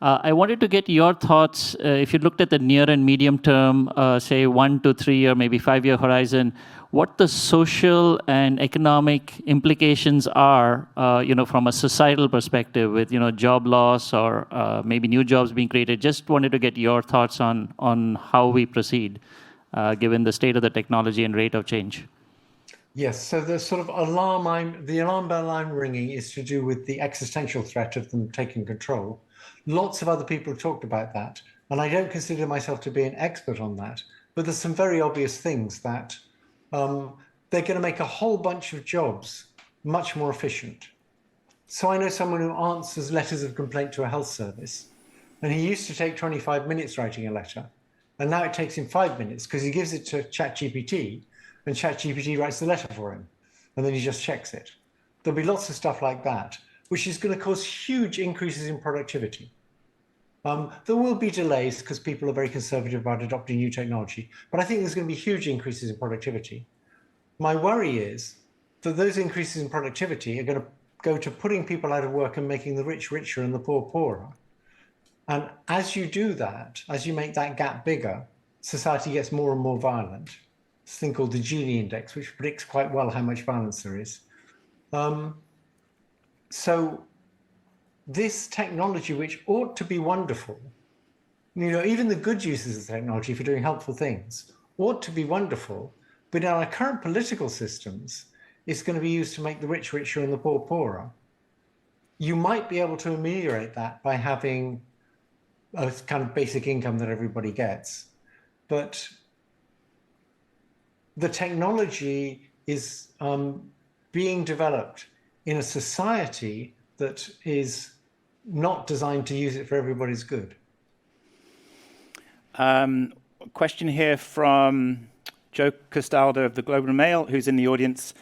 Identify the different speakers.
Speaker 1: I wanted to get your thoughts, if you looked at the near and medium term, say 1 to 3 or maybe 5-year horizon, what the social and economic implications are, from a societal perspective with, job loss or maybe new jobs being created. Just wanted to get your thoughts on how we proceed, given the state of the technology and rate of change.
Speaker 2: Yes, so the sort of the alarm bell I'm ringing is to do with the existential threat of them taking control. Lots of other people have talked about that, and I don't consider myself to be an expert on that, but there's some very obvious things that they're going to make a whole bunch of jobs much more efficient. So I know someone who answers letters of complaint to a health service, and he used to take 25 minutes writing a letter, and now it takes him 5 minutes because he gives it to ChatGPT, and ChatGPT writes the letter for him, and then he just checks it. There'll be lots of stuff like that, which is going to cause huge increases in productivity. There will be delays because people are very conservative about adopting new technology, but I think there's going to be huge increases in productivity. My worry is that those increases in productivity are going to go to putting people out of work and making the rich richer and the poor poorer. And as you do that, as you make that gap bigger, society gets more and more violent. It's a thing called the Gini index, which predicts quite well how much violence there is. So this technology, which ought to be wonderful, even the good uses of technology for doing helpful things, ought to be wonderful, but in our current political systems, it's going to be used to make the rich richer and the poor poorer. You might be able to ameliorate that by having a kind of basic income that everybody gets, but the technology is being developed in a society that is not designed to use it for everybody's good.
Speaker 3: Question here from Joe Castaldo of the Globe and Mail, who's in the audience.